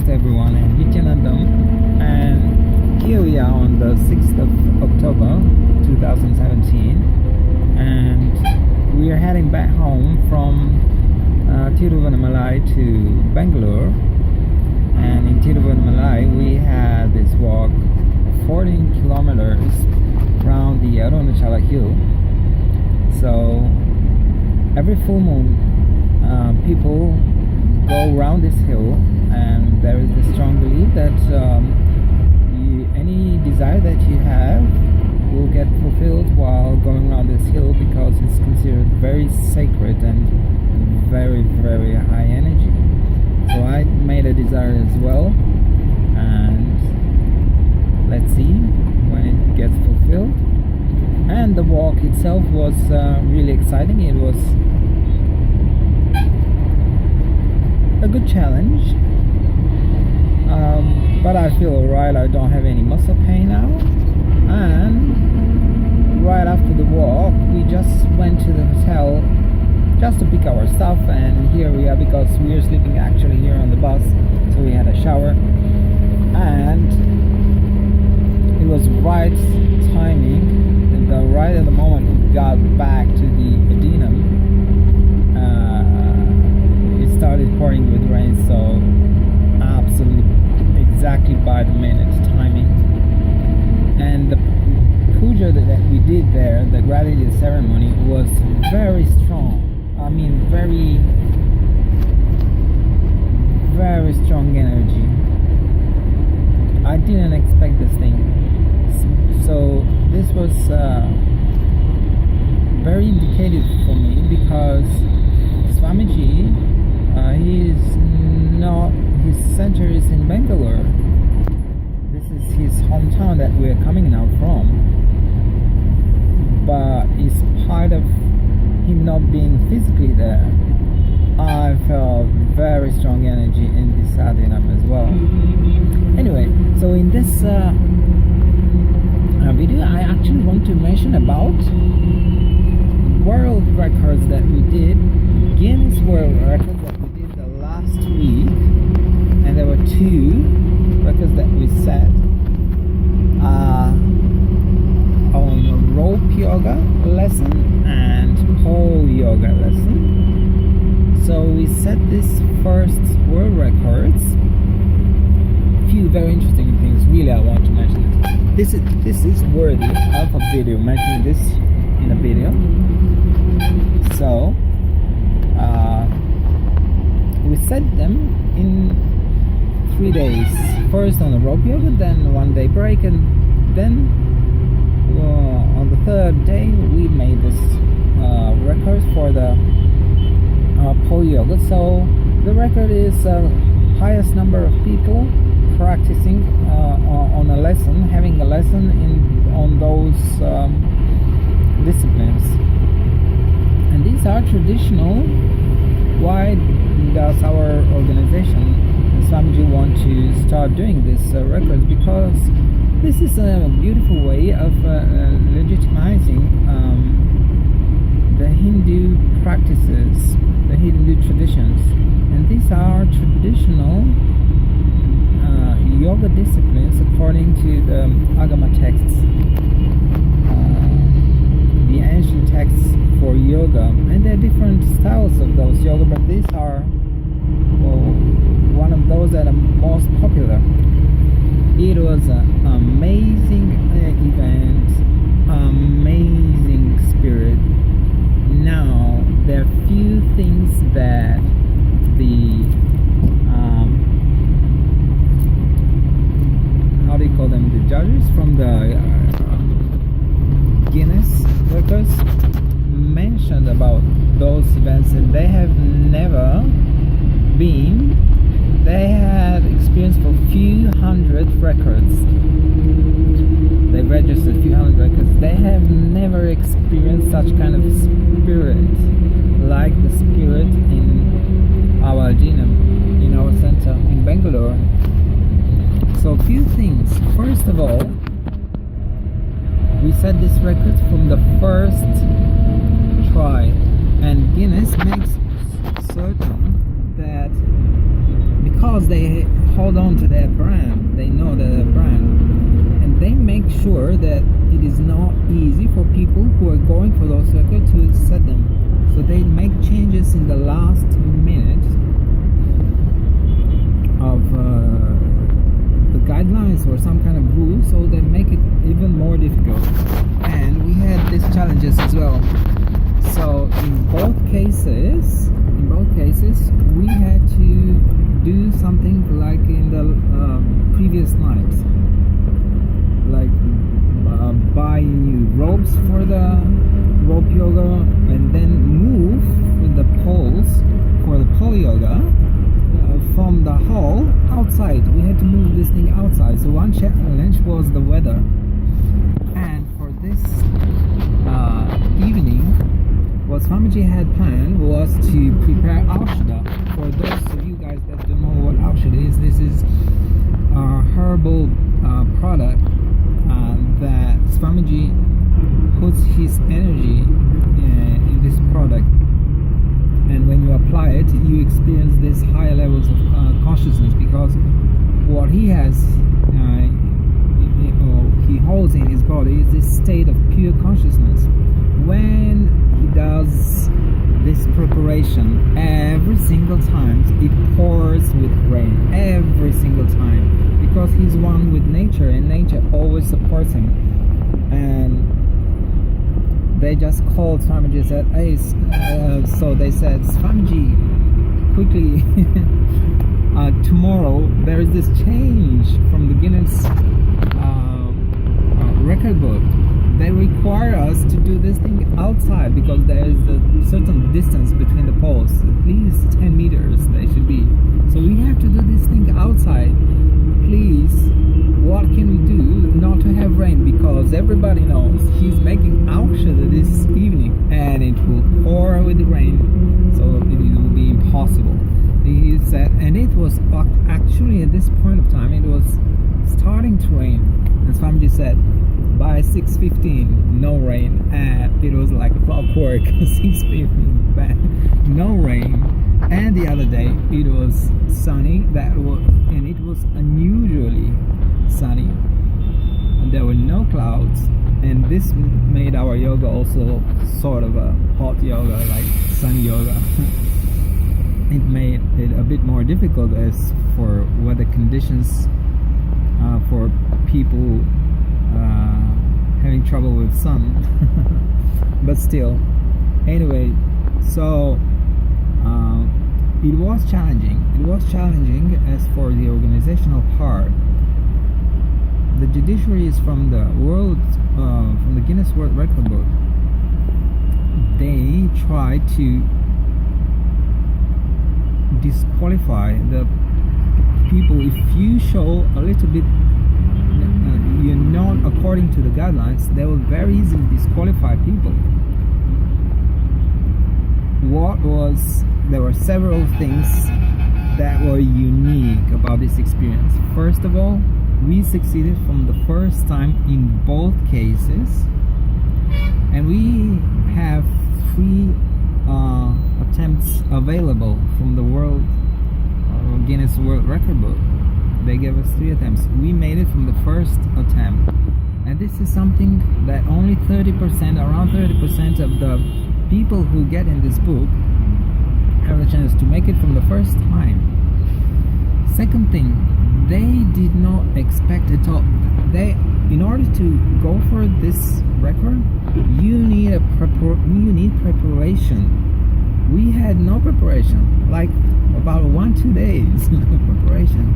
to everyone, and Nithyanandam, and here we are on the 6th of October 2017, and we are heading back home from Tiruvannamalai to Bengalur. And in Tiruvannamalai we had this walk 14 kilometers around the Arunachala hill. So every full moon people go around this hill, and there is a strong belief that any desire that you have will get fulfilled while going around this hill, because it's considered very sacred and very, very high energy. So I made a desire as well, and let's see when it gets fulfilled. And the walk itself was really exciting. It was a good challenge, but I feel alright. I don't have any muscle pain now. And right after the walk we just went to the hotel just to pick our stuff, and here we are, because we are sleeping actually here on the bus. So we had a shower, and it was right timing, and right at the moment we got back to the Adinam, it started pouring with rain. So absolutely exactly by the minute timing. And the puja that we did there, the gratitude ceremony, was very strong. I mean, very, very strong energy. I didn't expect this thing. So this was very indicative for me, because Swamiji, his center is in Bengalur. This is his hometown that we're coming now from. But in spite of him not being physically there, I felt very strong energy in this Adinam as well. Anyway, so in this video I actually want to mention about world records that we did, Guinness World Records that we did the last week, and there were 2 records that we set on rope yoga lesson and pole yoga lesson. So we set this first world records. Few very interesting things, really, I want to mention this. This is worthy of a video, mentioning this in a video. So we set them in 3 days. First on the rope yoga, then 1 day break, and then on the 3rd day we made this record for the pole yoga. So the record is highest number of people practicing on a lesson, having a lesson on those disciplines. And these are traditional. Why does our organization Swamiji want to start doing this records? Because this is a beautiful way of legitimizing the Hindu practices, the Hindu traditions. And these are traditional yoga disciplines according to the Agama texts, the ancient texts for yoga. And there are different styles of those yoga, but these are one of those that are most popular. It was an amazing event, amazing spirit. Now there are few things that the how do you call them, the judges from the Guinness Workers mentioned about those events, and they have never been. They had experienced for few hundred records. They registered few hundred records. They have never experienced such kind of spirit like the spirit in our Adinam, in our center in Bengaluru. So a few things. First of all, we set this record from the first try, and Guinness makes certain that because they hold on to their brand. They know their brand, and they make sure that it is not easy for people who are going for those circuits to set them. So they make changes in the last minute of the guidelines or some kind of rule, so they make it even more difficult. And we had these challenges as well. So in both cases, we had to do something like in the previous nights, like buy new ropes for the rope yoga, and then move with the poles for the pole yoga from the hall outside. We had to move this thing outside. So one challenge was the weather. And for this evening, what Swamiji had planned was to prepare Aushadha. For those of you guys that don't know what Aushadha is, this is a herbal product that Swamiji puts his energy in this product. And when you apply it, you experience these higher levels of consciousness, because what he has, he holds in his body is this state of pure consciousness. When he does this preparation, every single time it pours with rain, every single time, because he's one with nature, and nature always supports him. And they just called Swamiji and said, hey, so they said, Swamiji, quickly, tomorrow there is this change from the Guinness record book. They require us to do this thing outside, because there is a certain distance between the poles, at least 10 meters they should be. So we have to do this thing outside. Please, what can we do not to have rain? Because everybody knows he's making Aushadha this evening, and it will pour with the rain, so it will be impossible. He said, and it was actually at this point of time, it was starting to rain. And Swamiji said, by 6:15, no rain, and it was like clockwork. 6:15, no rain. And the other day it was sunny, and it was unusually sunny, and there were no clouds, and this made our yoga also sort of a hot yoga, like sun yoga. It made it a bit more difficult as for weather conditions, for people having trouble with sun. But still, anyway, so it was challenging. It was challenging as for the organizational part. The judiciary is from the Guinness World Record book. They try to disqualify the people if you show a little bit you're not according to the guidelines. They will very easily disqualify people. There were several things that were unique about this experience. First of all, we succeeded from the first time in both cases, and we have 3 attempts available from the Guinness World Record book. They gave us 3 attempts. We made it from the first attempt, and this is something that only around 30% of the people who get in this book have a chance to make it from the first time. Second thing, they did not expect at all. In order to go for this record, you need preparation. We had no preparation, like about 1-2 days preparation,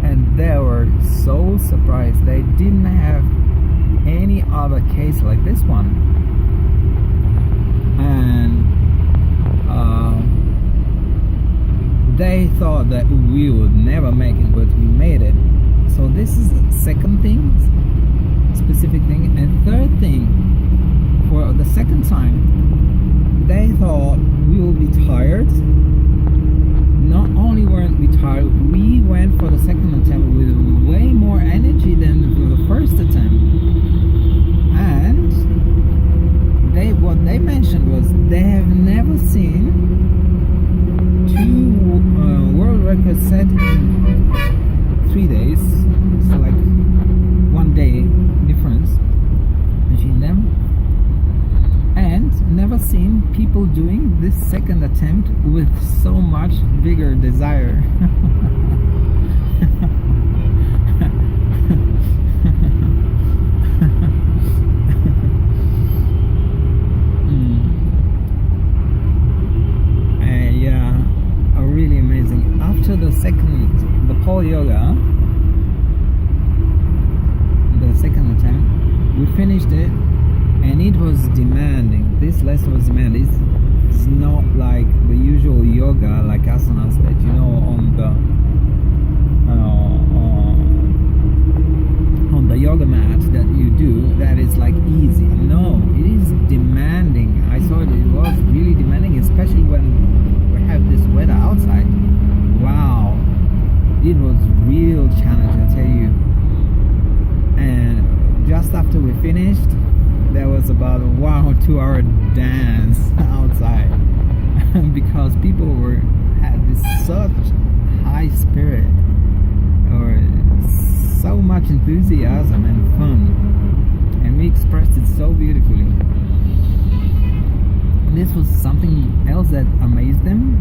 and they were so surprised. They didn't have any other case like this one, and they thought that we would never make it, but we made it. So this is the second thing, specific thing. And third thing, for the second time, they thought we will be tired. Not only weren't we tired, we went for the second attempt with way more energy than for the first attempt. And what they mentioned was they have never seen 2 world records set in second attempt with so much vigor, desire. Really amazing. After the pole yoga, the second attempt, we finished it, and it was demanding. This lesson was demanding. It's not like the usual yoga, like asanas that you know on the yoga mat that you do. That is like easy. No, it is demanding. I saw it was really demanding, especially when have this weather outside. Wow, it was real challenge, I tell you. And just after we finished, there was about a 2-hour dance outside because people had this such high spirit, or so much enthusiasm and fun, and we expressed it so beautifully. This was something else that amazed them,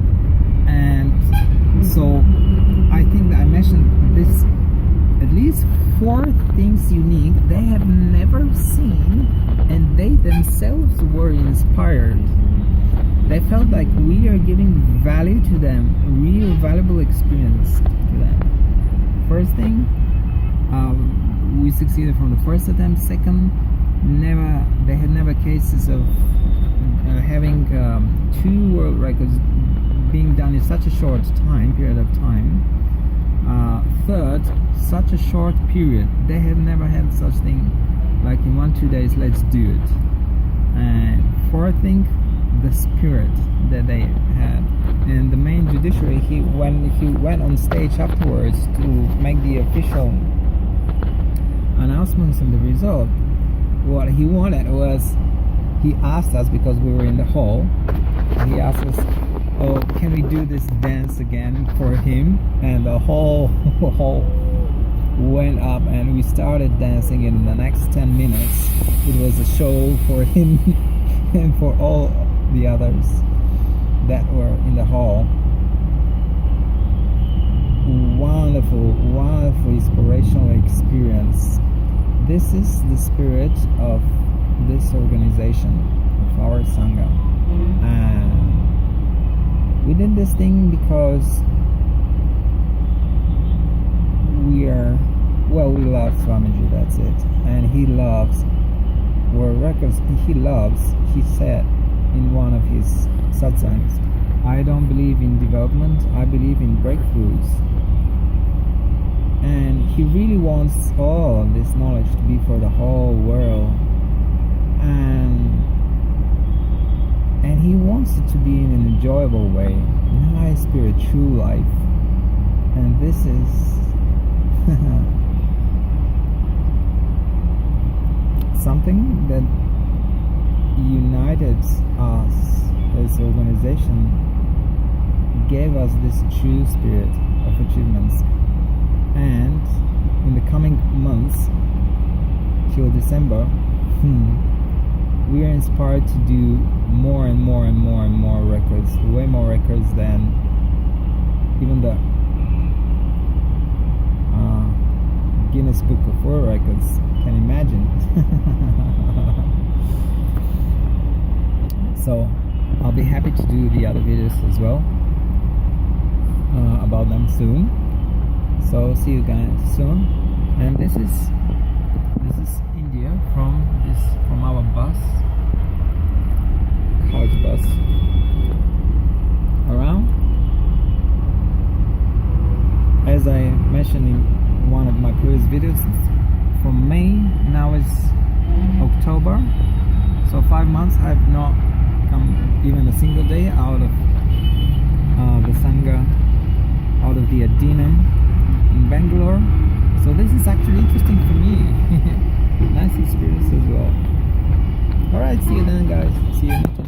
and so I think that I mentioned this, at least 4 things unique they have never seen, and they themselves were inspired. They felt like we are giving value to them, real valuable experience to them. First thing, we succeeded from the first attempt. Second, they had never cases of having 2 world records being done in such a short period of time. Third, such a short period. They have never had such thing, like in 1-2 days, let's do it. And fourth thing, the spirit that they had. And the main judiciary, when he went on stage afterwards to make the official announcements of the result, what he wanted was, he asked us, because we were in the hall, he asked us, oh, can we do this dance again for him? And the whole went up, and we started dancing in the next 10 minutes. It was a show for him and for all the others that were in the hall. Wonderful inspirational experience. This is the spirit of this organization, of our Sangha. And we did this thing because we love Swamiji, that's it. And he loves World Records. He said in one of his satsangs, I don't believe in development, I believe in breakthroughs. And he really wants all of this knowledge to be for the whole world. And he wants it to be in an enjoyable way, in high spirit, true life. And this is something that united us as an organization, gave us this true spirit of achievements. And in the coming months till December, we are inspired to do more and more records, way more records than even the Guinness Book of World Records can imagine. So I'll be happy to do the other videos as well about them soon. So see you guys soon. And this is India from our bus, couch bus, around. As I mentioned in one of my previous videos, from May, now it's October, so 5 months I have not come even a single day out of the Sangha, out of the Adinam in Bengalur. So this is actually interesting for me. Nice experience as well. Alright, see you then guys. See you next time.